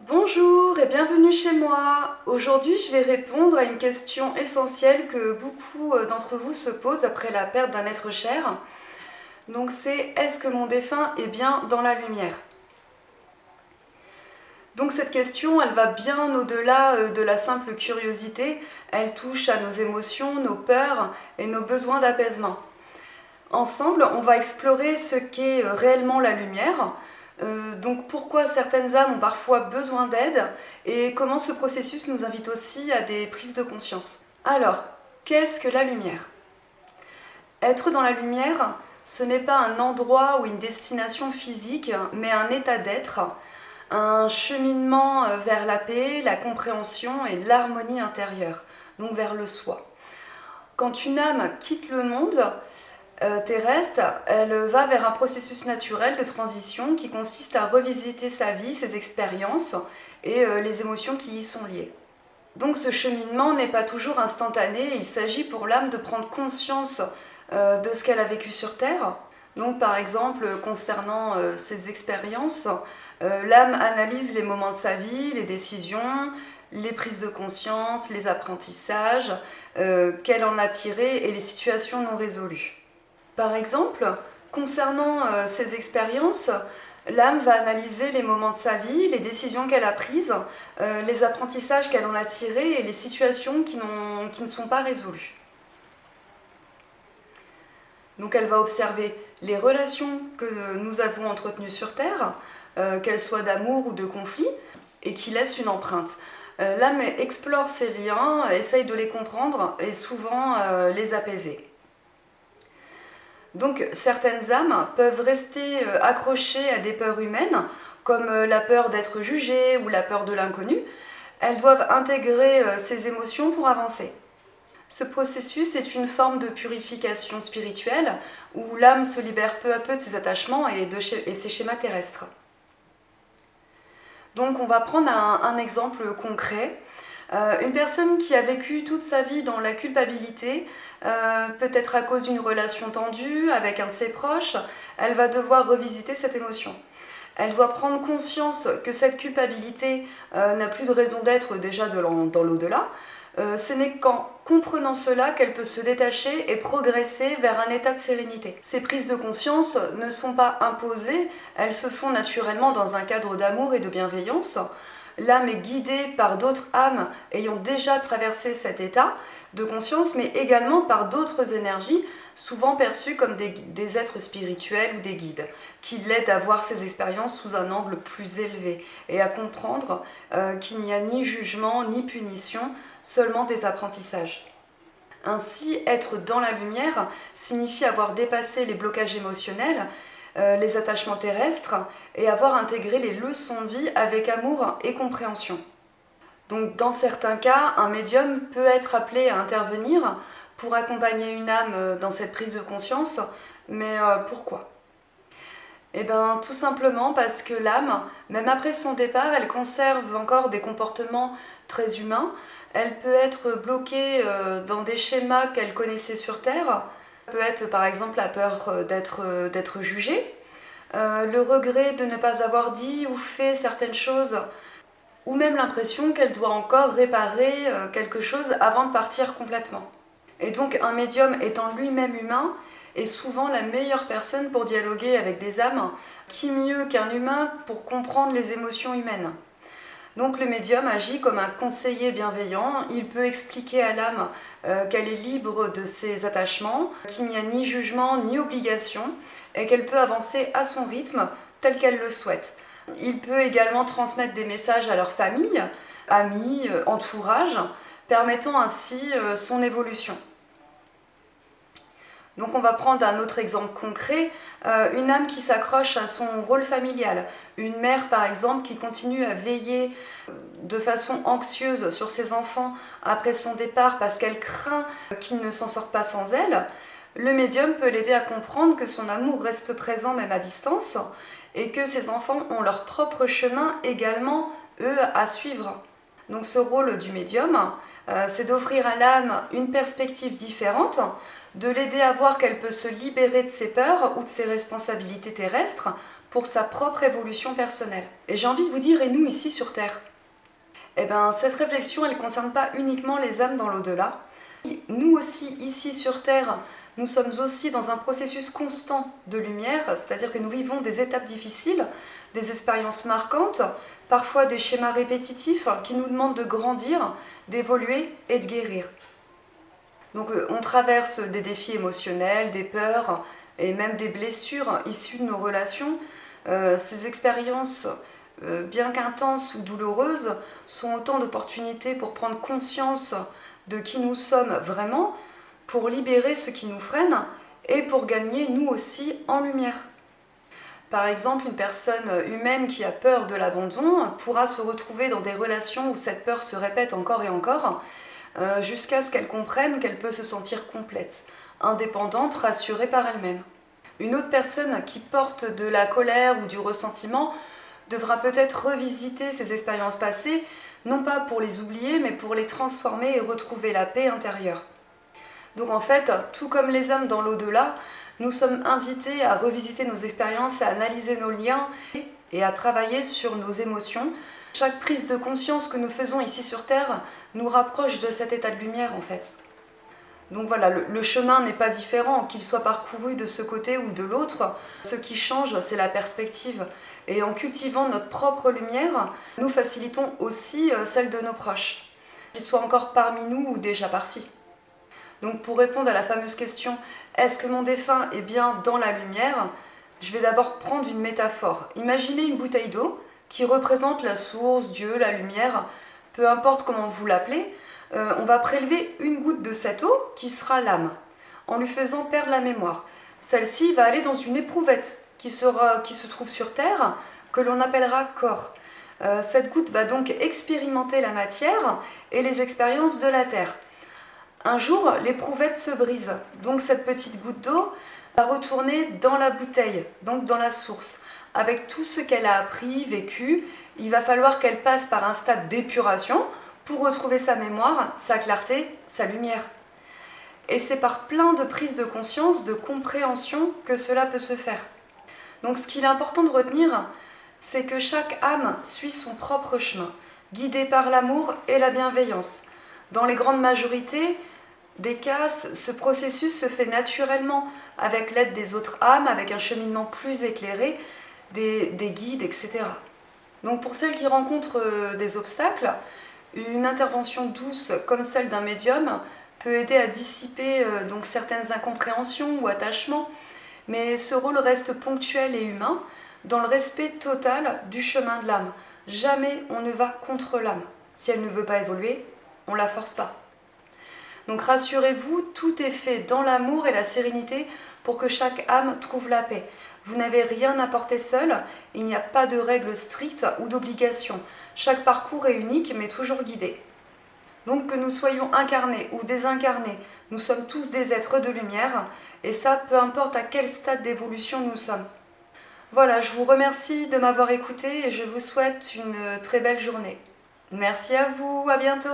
Bonjour et bienvenue chez moi. Aujourd'hui, je vais répondre à une question essentielle que beaucoup d'entre vous se posent après la perte d'un être cher. Donc c'est: est-ce que mon défunt est bien dans la lumière? Donc cette question, elle va bien au-delà de la simple curiosité. Elle touche à nos émotions, nos peurs et nos besoins d'apaisement. Ensemble, on va explorer ce qu'est réellement la lumière, donc pourquoi certaines âmes ont parfois besoin d'aide et comment ce processus nous invite aussi à des prises de conscience. Alors, qu'est-ce que la lumière? Être dans la lumière, ce n'est pas un endroit ou une destination physique, mais un état d'être, un cheminement vers la paix, la compréhension et l'harmonie intérieure, donc vers le soi. Quand une âme quitte le monde terrestre, elle va vers un processus naturel de transition qui consiste à revisiter sa vie, ses expériences et les émotions qui y sont liées. Donc ce cheminement n'est pas toujours instantané, il s'agit pour l'âme de prendre conscience de ce qu'elle a vécu sur Terre. Donc par exemple, concernant ses expériences, l'âme analyse les moments de sa vie, les décisions, les prises de conscience, les apprentissages qu'elle en a tirés et les situations non résolues. Par exemple, concernant ces expériences, l'âme va analyser les moments de sa vie, les décisions qu'elle a prises, les apprentissages qu'elle en a tirés et les situations qui ne sont pas résolues. Donc elle va observer les relations que nous avons entretenues sur Terre, qu'elles soient d'amour ou de conflit, et qui laissent une empreinte. L'âme explore ces liens, essaye de les comprendre et souvent les apaiser. Donc certaines âmes peuvent rester accrochées à des peurs humaines, comme la peur d'être jugée ou la peur de l'inconnu. Elles doivent intégrer ces émotions pour avancer. Ce processus est une forme de purification spirituelle où l'âme se libère peu à peu de ses attachements et ses schémas terrestres. Donc on va prendre un exemple concret. Une personne qui a vécu toute sa vie dans la culpabilité, peut-être à cause d'une relation tendue avec un de ses proches, elle va devoir revisiter cette émotion. Elle doit prendre conscience que cette culpabilité n'a plus de raison d'être déjà dans l'au-delà. Ce n'est qu'en comprenant cela qu'elle peut se détacher et progresser vers un état de sérénité. Ces prises de conscience ne sont pas imposées, elles se font naturellement dans un cadre d'amour et de bienveillance. L'âme est guidée par d'autres âmes ayant déjà traversé cet état de conscience, mais également par d'autres énergies, souvent perçues comme des êtres spirituels ou des guides, qui l'aident à voir ces expériences sous un angle plus élevé et à comprendre qu'il n'y a ni jugement ni punition, seulement des apprentissages. Ainsi, être dans la lumière signifie avoir dépassé les blocages émotionnels, les attachements terrestres et avoir intégré les leçons de vie avec amour et compréhension. Donc dans certains cas, un médium peut être appelé à intervenir pour accompagner une âme dans cette prise de conscience, mais pourquoi? Eh bien tout simplement parce que l'âme, même après son départ, elle conserve encore des comportements très humains. Elle peut être bloquée dans des schémas qu'elle connaissait sur Terre. Ça peut être par exemple la peur d'être jugée, le regret de ne pas avoir dit ou fait certaines choses, ou même l'impression qu'elle doit encore réparer quelque chose avant de partir complètement. Et donc un médium étant lui-même humain est souvent la meilleure personne pour dialoguer avec des âmes. Qui mieux qu'un humain pour comprendre les émotions humaines? Donc le médium agit comme un conseiller bienveillant, il peut expliquer à l'âme qu'elle est libre de ses attachements, qu'il n'y a ni jugement ni obligation et qu'elle peut avancer à son rythme tel qu'elle le souhaite. Il peut également transmettre des messages à leur famille, amis, entourage, permettant ainsi son évolution. Donc on va prendre un autre exemple concret, une âme qui s'accroche à son rôle familial, une mère par exemple qui continue à veiller de façon anxieuse sur ses enfants après son départ parce qu'elle craint qu'ils ne s'en sortent pas sans elle. Le médium peut l'aider à comprendre que son amour reste présent même à distance et que ses enfants ont leur propre chemin également, eux, à suivre. Donc ce rôle du médium, c'est d'offrir à l'âme une perspective différente, de l'aider à voir qu'elle peut se libérer de ses peurs ou de ses responsabilités terrestres pour sa propre évolution personnelle. Et j'ai envie de vous dire, et nous ici sur Terre? Eh bien, cette réflexion, elle ne concerne pas uniquement les âmes dans l'au-delà. Nous aussi, ici sur Terre, nous sommes aussi dans un processus constant de lumière, c'est-à-dire que nous vivons des étapes difficiles, des expériences marquantes, parfois des schémas répétitifs qui nous demandent de grandir, d'évoluer et de guérir. Donc on traverse des défis émotionnels, des peurs et même des blessures issues de nos relations. Ces expériences, bien qu'intenses ou douloureuses, sont autant d'opportunités pour prendre conscience de qui nous sommes vraiment, pour libérer ce qui nous freine et pour gagner nous aussi en lumière. Par exemple, une personne humaine qui a peur de l'abandon pourra se retrouver dans des relations où cette peur se répète encore et encore, jusqu'à ce qu'elle comprenne qu'elle peut se sentir complète, indépendante, rassurée par elle-même. Une autre personne qui porte de la colère ou du ressentiment devra peut-être revisiter ses expériences passées, non pas pour les oublier, mais pour les transformer et retrouver la paix intérieure. Donc en fait, tout comme les âmes dans l'au-delà, nous sommes invités à revisiter nos expériences, à analyser nos liens et à travailler sur nos émotions. Chaque prise de conscience que nous faisons ici sur Terre nous rapproche de cet état de lumière en fait. Donc voilà, le chemin n'est pas différent, qu'il soit parcouru de ce côté ou de l'autre. Ce qui change, c'est la perspective. Et en cultivant notre propre lumière, nous facilitons aussi celle de nos proches, qu'ils soient encore parmi nous ou déjà partis. Donc pour répondre à la fameuse question « Est-ce que mon défunt est bien dans la lumière ?», je vais d'abord prendre une métaphore. Imaginez une bouteille d'eau qui représente la source, Dieu, la lumière, peu importe comment vous l'appelez. On va prélever une goutte de cette eau qui sera l'âme, en lui faisant perdre la mémoire. Celle-ci va aller dans une éprouvette qui se trouve sur Terre, que l'on appellera corps. Cette goutte va donc expérimenter la matière et les expériences de la Terre. Un jour, l'éprouvette se brise, donc cette petite goutte d'eau va retourner dans la bouteille, donc dans la source. Avec tout ce qu'elle a appris, vécu, il va falloir qu'elle passe par un stade d'épuration pour retrouver sa mémoire, sa clarté, sa lumière. Et c'est par plein de prises de conscience, de compréhension que cela peut se faire. Donc ce qu'il est important de retenir, c'est que chaque âme suit son propre chemin, guidée par l'amour et la bienveillance. Dans les grandes majorités des cas, ce processus se fait naturellement avec l'aide des autres âmes, avec un cheminement plus éclairé, des guides, etc. Donc pour celles qui rencontrent des obstacles, une intervention douce comme celle d'un médium peut aider à dissiper donc certaines incompréhensions ou attachements, mais ce rôle reste ponctuel et humain, dans le respect total du chemin de l'âme. Jamais on ne va contre l'âme. Si elle ne veut pas évoluer, on ne la force pas. Donc rassurez-vous, tout est fait dans l'amour et la sérénité pour que chaque âme trouve la paix. Vous n'avez rien à porter seul, il n'y a pas de règles strictes ou d'obligations. Chaque parcours est unique mais toujours guidé. Donc que nous soyons incarnés ou désincarnés, nous sommes tous des êtres de lumière et ça peu importe à quel stade d'évolution nous sommes. Voilà, je vous remercie de m'avoir écouté et je vous souhaite une très belle journée. Merci à vous, à bientôt.